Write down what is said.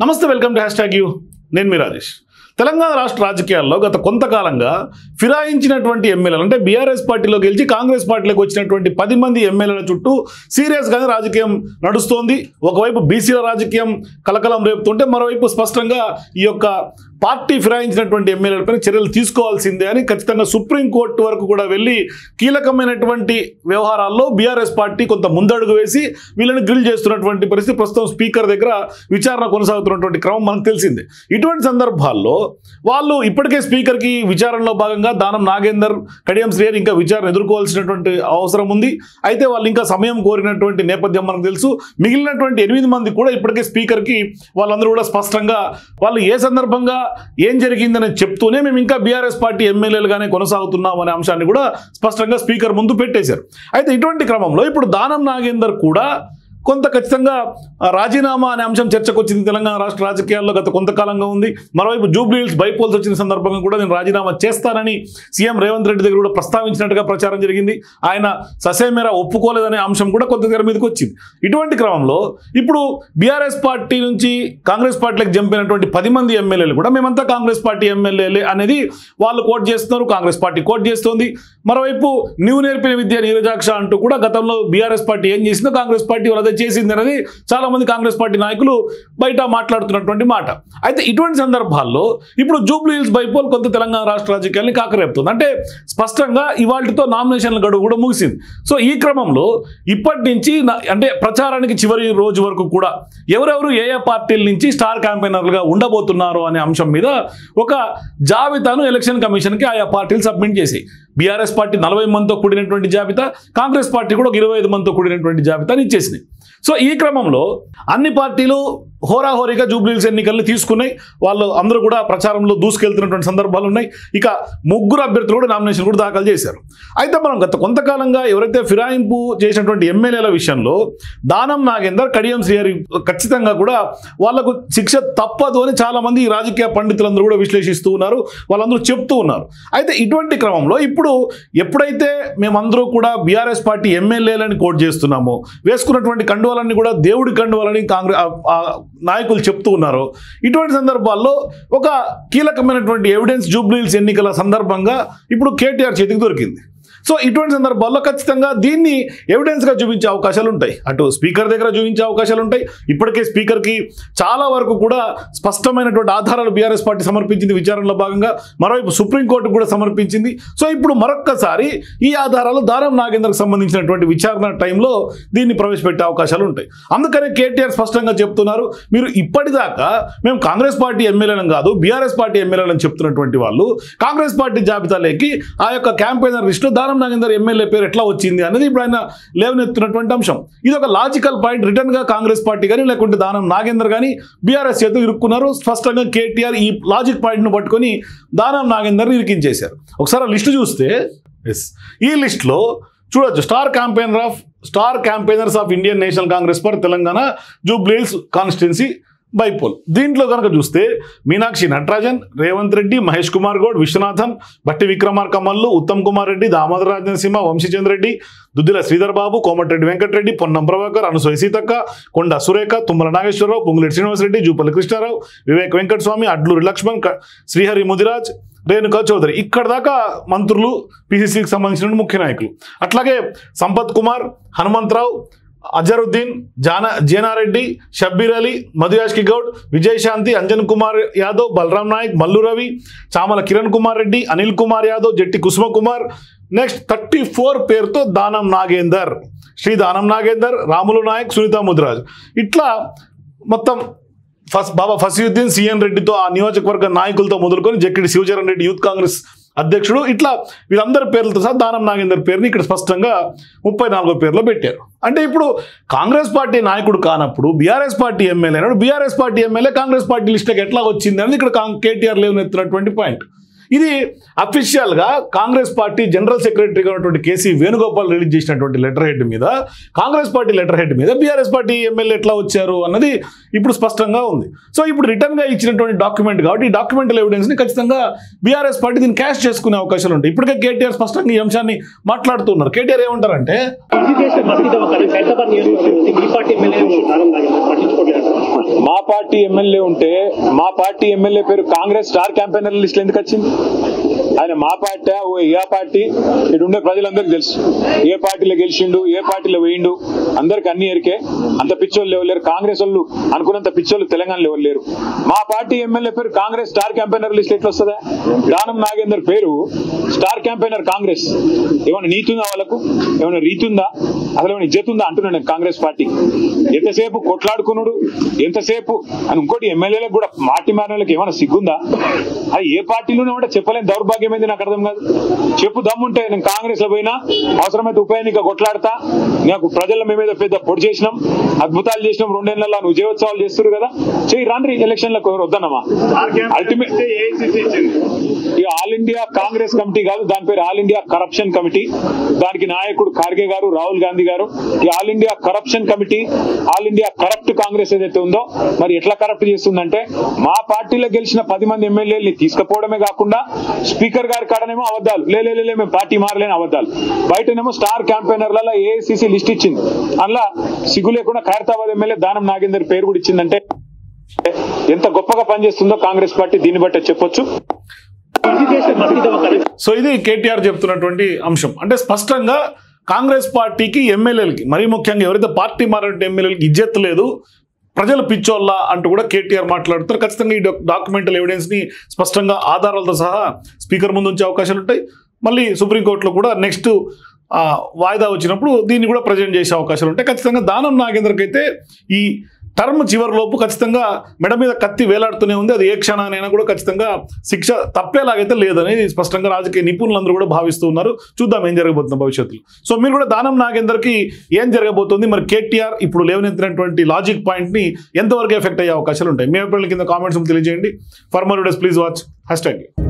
నమస్తే, welcome to #you. నేను మీ రాజేష్. తెలంగాణ రాష్ట్ర రాజకీయాల్లో గత కొంతకాలంగా ఫిరాయించినటువంటి ఎమ్మెల్యేలు అంటే బీఆర్ఎస్ పార్టీలో గెలిచి కాంగ్రెస్ పార్టీలోకి వచ్చినటువంటి 10 మంది ఎమ్మెల్యేల చుట్టూ సీరియస్గానే రాజకీయం నడుస్తోంది. ఒకవైపు బీసీల రాజకీయం కలకలం రేపుతుంటే మరోవైపు స్పష్టంగా ఈ యొక్క పార్టీ ఫిరాయించినటువంటి ఎమ్మెల్యేలపైన చర్యలు తీసుకోవాల్సిందే అని ఖచ్చితంగా సుప్రీంకోర్టు వరకు కూడా వెళ్ళి కీలకమైనటువంటి వ్యవహారాల్లో బీఆర్ఎస్ పార్టీ కొంత ముందడుగు వేసి వీళ్ళని గ్రిల్ చేస్తున్నటువంటి పరిస్థితి ప్రస్తుతం స్పీకర్ దగ్గర విచారణ కొనసాగుతున్నటువంటి క్రమం మనకు తెలిసిందే. ఇటువంటి సందర్భాల్లో వాళ్ళు ఇప్పటికే స్పీకర్కి విచారణలో భాగంగా దానం నాగేందర్, కడియం శ్రీహరి ఇంకా విచారణ ఎదుర్కోవాల్సినటువంటి అవసరం ఉంది. అయితే వాళ్ళు ఇంకా సమయం కోరినటువంటి నేపథ్యం మనకు తెలుసు. మిగిలినటువంటి 8 మంది కూడా ఇప్పటికే స్పీకర్కి వాళ్ళందరూ కూడా స్పష్టంగా వాళ్ళు ఏ సందర్భంగా ఏం జరిగిందని చెప్తూనే మేము ఇంకా బీఆర్ఎస్ పార్టీ ఎమ్మెల్యేలుగానే కొనసాగుతున్నాం అనే అంశాన్ని కూడా స్పష్టంగా స్పీకర్ ముందు పెట్టేశారు. అయితే ఇటువంటి క్రమంలో ఇప్పుడు దానం నాగేందర్ కూడా కొంత ఖచ్చితంగా రాజీనామా అనే అంశం చర్చకు వచ్చింది. తెలంగాణ రాష్ట్ర రాజకీయాల్లో గత కొంతకాలంగా ఉంది. మరోవైపు జూబ్లీ హిల్స్ బైపోల్స్ వచ్చిన సందర్భంగా కూడా నేను రాజీనామా చేస్తానని సీఎం రేవంత్ రెడ్డి దగ్గర కూడా ప్రస్తావించినట్టుగా ప్రచారం జరిగింది. ఆయన ససేమేర ఒప్పుకోలేదనే అంశం కూడా కొంత తెర మీదకి వచ్చింది. ఇటువంటి క్రమంలో ఇప్పుడు బీఆర్ఎస్ పార్టీ నుంచి కాంగ్రెస్ పార్టీలకు జంపినటువంటి 10 మంది ఎమ్మెల్యేలు కూడా మేమంతా కాంగ్రెస్ పార్టీ ఎమ్మెల్యేలే అనేది వాళ్ళు కోట్ చేస్తున్నారు. కాంగ్రెస్ పార్టీ కోట్ చేస్తోంది. మరోవైపు నీవు నేర్పిన విద్య నీరజాక్ష అంటూ కూడా గతంలో బీఆర్ఎస్ పార్టీ ఏం చేసిందో కాంగ్రెస్ పార్టీ వాళ్ళ చేసింది అనేది చాలా మంది కాంగ్రెస్ పార్టీ నాయకులు బయట మాట్లాడుతున్నటువంటి మాట. అయితే ఇటువంటి సందర్భాల్లో ఇప్పుడు జూబ్లీ హిల్స్ బైపోల్ కొంత తెలంగాణ రాష్ట్ర రాజకీయాన్ని కాకరేపుతుంది. అంటే స్పష్టంగా ఇవాళతో నామినేషన్ల గడువు కూడా ముగిసింది. సో ఈ క్రమంలో ఇప్పటి నుంచి అంటే ప్రచారానికి చివరి రోజు వరకు కూడా ఎవరెవరు ఏ పార్టీల నుంచి స్టార్ క్యాంపెయినర్లుగా ఉండబోతున్నారు అనే అంశం మీద ఒక జాబితాను ఎలక్షన్ కమిషన్కి ఆయా పార్టీలు సబ్మిట్ చేసి బీఆర్ఎస్ పార్టీ 40 మందితో కూడినటువంటి జాబితా, కాంగ్రెస్ పార్టీ కూడా 25 మందితో కూడినటువంటి జాబితాని ఇచ్చేసినాయి. సో ఈ క్రమంలో అన్ని పార్టీలు హోరాహోరీగా జూబ్లీ హిల్స్ ఎన్నికల్ని తీసుకున్నాయి. వాళ్ళు అందరూ కూడా ప్రచారంలో దూసుకెళ్తున్నటువంటి సందర్భాలు ఉన్నాయి. ఇక 3 అభ్యర్థులు కూడా నామినేషన్ కూడా దాఖలు చేశారు. అయితే మనం గత కొంతకాలంగా ఎవరైతే ఫిరాయింపు చేసినటువంటి ఎమ్మెల్యేల విషయంలో దానం నాగేందర్, కడియం శ్రీహరి ఖచ్చితంగా కూడా వాళ్లకు శిక్ష తప్పదు అని చాలామంది ఈ రాజకీయ పండితులందరూ కూడా విశ్లేషిస్తూ ఉన్నారు. వాళ్ళందరూ చెప్తూ ఉన్నారు. అయితే ఇటువంటి క్రమంలో ఇప్పుడు ఎప్పుడైతే మేమందరూ కూడా బీఆర్ఎస్ పార్టీ ఎమ్మెల్యేలని కోట్ చేస్తున్నామో, వేసుకున్నటువంటి కండువాలన్నీ కూడా దేవుడి కండువాలని కాంగ్రెస్ నాయకులు చెప్తూ ఉన్నారు. ఇటువంటి సందర్భాల్లో ఒక కీలకమైనటువంటి ఎవిడెన్స్ జూబ్లీ హిల్స్ ఎన్నికల సందర్భంగా ఇప్పుడు కేటీఆర్ చేతికి దొరికింది. సో ఇటువంటి సందర్భాల్లో ఖచ్చితంగా దీన్ని ఎవిడెన్స్గా చూపించే అవకాశాలు ఉంటాయి. అటు స్పీకర్ దగ్గర చూపించే అవకాశాలు ఉంటాయి. ఇప్పటికే స్పీకర్కి చాలా వరకు కూడా స్పష్టమైనటువంటి ఆధారాలు బీఆర్ఎస్ పార్టీ సమర్పించింది విచారణలో భాగంగా. మరోవైపు సుప్రీంకోర్టుకు కూడా సమర్పించింది. సో ఇప్పుడు మరొక్కసారి ఈ ఆధారాలు దానం నాగేందర్కి సంబంధించినటువంటి విచారణ టైంలో దీన్ని ప్రవేశపెట్టే అవకాశాలు ఉంటాయి. అందుకనే కేటీఆర్ స్పష్టంగా చెప్తున్నారు, మీరు ఇప్పటిదాకా మేము కాంగ్రెస్ పార్టీ ఎమ్మెల్యేలను కాదు బీఆర్ఎస్ పార్టీ ఎమ్మెల్యేలను చెప్తున్నటువంటి వాళ్ళు కాంగ్రెస్ పార్టీ జాబితాలోకి ఆ యొక్క క్యాంపెయినర్ లిస్టులో దానం నాగేందర్ ఎమ్మెల్యే పేరు ఎట్లా వచ్చింది అనేది ఇప్పుడు ఆయన లేవనెత్తున్నటువంటి అంశం. ఇది ఒక లాజికల్ పాయింట్. రిటర్న్గా కాంగ్రెస్ పార్టీ కానీ లేకుంటే దానం నాగేందర్ కానీ బీఆర్ఎస్ చేత ఇరుక్కున్నారు. స్పష్టంగా కేటీఆర్ ఈ లాజిక్ పాయింట్ను పట్టుకొని దానం నాగేందర్ని ఇరికించేశారు. ఒకసారి లిస్టు చూస్తే ఈ లిస్టులో చూడొచ్చు, star campaigners of Indian national Congress for Telangana Jubilee hills constituency bypoll. దీంట్లో కనుక చూస్తే మీనాక్షి నటరాజన్, రేవంత్ రెడ్డి, మహేష్ కుమార్ గౌడ్, విశ్వనాథన్, బట్టి విక్రమార్క మల్లు, ఉత్తమ్ కుమార్ రెడ్డి, దామోదర రాజనరసింహ, వంశీచంద్ర రెడ్డి, దుద్దిల శ్రీధర్ బాబు, కోమటిరెడ్డి వెంకటరెడ్డి, పొన్నం ప్రభాకర్, అనసూయ సీతక్క, కొండ సురేఖ, తుమ్మల నాగేశ్వరరావు, పొంగులేటి శ్రీనివాసరెడ్డి, జూపల్లి కృష్ణారావు, వివేక్ వెంకటస్వామి, అడ్లూరి లక్ష్మణ్, శ్రీహరి ముదిరాజ్, రేణుకా చౌదరి. ఇక్కడ దాకా మంత్రులు, పిసిసికి సంబంధించిన ముఖ్య నాయకులు. అట్లాగే సంపత్ కుమార్, హనుమంతరావు, అజరుద్దీన్, జేనారెడ్డి, షబ్బీర్ అలీ, మధుయాష్కి గౌడ్, విజయశాంతి, అంజన్ కుమార్ యాదవ్, బలరాం నాయక్, మల్లు రవి, చామల కిరణ్ కుమార్ రెడ్డి, అనిల్ కుమార్ యాదవ్, జట్టి కుసుమ కుమార్. నెక్స్ట్ 34 పేరుతో దానం నాగేందర్, శ్రీ దానం నాగేందర్, రాములు నాయక్, సునీత ముదిరాజ్. ఇట్లా మొత్తం బాబా ఫసీయుద్దీన్, సిఎన్ రెడ్డితో ఆ నియోజకవర్గ నాయకులతో మొదలుకొని జక్కిడి శివచరణ్ రెడ్డి యూత్ కాంగ్రెస్ అధ్యక్షుడు, ఇట్లా వీళ్ళందరి పేర్లతో సహా దానం నాగేందర్ పేరుని ఇక్కడ స్పష్టంగా 34 పేర్లో పెట్టారు. అంటే ఇప్పుడు కాంగ్రెస్ పార్టీ నాయకుడు కానప్పుడు బీఆర్ఎస్ పార్టీ ఎమ్మెల్యే అయినాడు. BRS party MLA Congress party లిస్టుకి ఎట్లా వచ్చింది అనేది ఇక్కడ కేటీఆర్ లేవనెత్తున్నటువంటి పాయింట్. ఇది అఫీషియల్గా కాంగ్రెస్ పార్టీ జనరల్ సెక్రటరీగా ఉన్నటువంటి కేసీ వేణుగోపాల్ రిలీజ్ చేసినటువంటి లెటర్ హెడ్ మీద, కాంగ్రెస్ పార్టీ లెటర్ హెడ్ మీద బీఆర్ఎస్ పార్టీ ఎమ్మెల్యే ఎట్లా వచ్చారు అన్నది ఇప్పుడు స్పష్టంగా ఉంది. సో ఇప్పుడు రిటర్న్గా ఇచ్చినటువంటి డాక్యుమెంట్ కాబట్టి ఈ డాక్యుమెంటల్ ఎవిడెన్స్ని ఖచ్చితంగా బీఆర్ఎస్ పార్టీ దీన్ని క్యాష్ చేసుకునే అవకాశాలు ఉంటాయి. ఇప్పటికే కేటీఆర్ స్పష్టంగా ఈ అంశాన్ని మాట్లాడుతున్నారు. కేటీఆర్ ఏమంటారంటే మా పార్టీ ఎమ్మెల్యే ఉంటే మా పార్టీ ఎమ్మెల్యే పేరు కాంగ్రెస్ స్టార్ క్యాంపెయినర్ లిస్ట్ ఎందుకు వచ్చింది? ఆయన మా పార్టీ ఏ పార్టీ ఇటు ఉండే ప్రజలందరికీ తెలుసు. ఏ పార్టీలో గెలిచిండు, ఏ పార్టీలో వేయిండు, అందరికి అన్ని ఎరికే. అంత పిచ్చోళ్ళు ఎవరు లేరు. కాంగ్రెస్ వాళ్ళు అనుకున్నంత పిచ్చోళ్ళు తెలంగాణలో ఎవరు లేరు. మా పార్టీ ఎమ్మెల్యే పేరు కాంగ్రెస్ స్టార్ క్యాంపెయినర్ లిస్ట్ ఎట్లా వస్తుందా? దానం నాగేందర్ పేరు స్టార్ క్యాంపెయినర్ కాంగ్రెస్. ఏమైనా నీతి ఉందా వాళ్ళకు? ఏమైనా రీతి ఉందా? అసలు ఏమైనా ఇజ్జత్ ఉందా అంటున్నాను నేను కాంగ్రెస్ పార్టీ. ఎంతసేపు కొట్లాడుకున్నాడు, ఎంతసేపు అని ఇంకోటి ఎమ్మెల్యేలకు కూడా పార్టీ మారిన వాళ్ళకి ఏమైనా సిగ్గుందా? అది ఏ పార్టీలోనే ఉంటే చెప్పలేని దౌర్భాగ్యం ఏంది నాకు అర్థం కాదు. చెప్పు దమ్ముంటే నేను కాంగ్రెస్ లో పోయినా అవసరమైతే ఉప ఎన్నిక కొట్లాడతా, నాకు ప్రజల మీద పెద్ద పొడి చేసినాం, అద్భుతాలు చేసినాం, 2 నెలల్లో నువ్వు విజయోత్సవాలు చేస్తారు కదా, చెయ్యి రాండ్రి ఎలక్షన్లకు వద్దన్నమా. Ultimate All India Congress Committee కాదు, దాని పేరు ఆల్ ఇండియా కరప్షన్ కమిటీ. దానికి నాయకుడు ఖార్గే గారు, రాహుల్ గాంధీ గారు. ఈ all India corruption committee, all India corrupt Congress ఏదైతే ఉందో మరి ఎట్లా కరప్ట్ చేస్తుందంటే మా పార్టీలో గెలిచిన 10 మంది ఎమ్మెల్యేలని తీసుకుపోవడమే కాకుండా స్పీకర్ గారి కాడనేమో అబద్ధాలు, లే మేము పార్టీ మారలేని అబద్ధాలు, బయటనేమో స్టార్ క్యాంపెయినర్లలో ఏఐసిసి లిస్ట్ ఇచ్చింది. అందులో సిగ్గు లేకుండా ఖైరతాబాద్ ఎమ్మెల్యే దానం నాగేందర్ పేరు కూడా ఇచ్చిందంటే ఎంత గొప్పగా పనిచేస్తుందో కాంగ్రెస్ పార్టీ దీన్ని బట్టే చెప్పొచ్చు. సో ఇది కేటీఆర్ చెప్తున్నటువంటి అంశం. అంటే స్పష్టంగా కాంగ్రెస్ పార్టీకి ఎమ్మెల్యేలకి, మరీ ముఖ్యంగా ఎవరైతే పార్టీ మారిన ఎమ్మెల్యేలకి ఇజ్జత్ లేదు, ప్రజలు పిచ్చోళ్ళ అంటూ కూడా కేటీఆర్ మాట్లాడుతారు. ఖచ్చితంగా ఈ డాక్యుమెంటల్ ఎవిడెన్స్ని స్పష్టంగా ఆధారాలతో సహా స్పీకర్ ముందు ఉంచే అవకాశాలు ఉంటాయి. మళ్ళీ సుప్రీంకోర్టులో కూడా నెక్స్ట్ వాయిదా వచ్చినప్పుడు దీన్ని కూడా ప్రజెంట్ చేసే అవకాశాలు ఉంటాయి. ఖచ్చితంగా దానం నాగేందర్కి అయితే ఈ టర్మ్ చివరిలోపు ఖచ్చితంగా మెడ మీద కత్తి వేలాడుతూనే ఉంది. అది ఏ క్షణానైనా కూడా ఖచ్చితంగా శిక్ష తప్పేలాగైతే లేదనేది స్పష్టంగా రాజకీయ నిపుణులందరూ కూడా భావిస్తూ ఉన్నారు. చూద్దాం ఏం జరగబోతుంది భవిష్యత్తులో. సో మీరు కూడా దానం నాగేందర్కి ఏం జరగబోతుంది, మరి కేటీఆర్ ఇప్పుడు లేవనెత్తినటువంటి లాజిక్ పాయింట్ని ఎంతవరకు ఎఫెక్ట్ అయ్యే అవకాశాలు ఉంటాయి? మీ అభిప్రాయాల కింద కామెంట్స్ తెలియజేయండి. For more videos please watch #.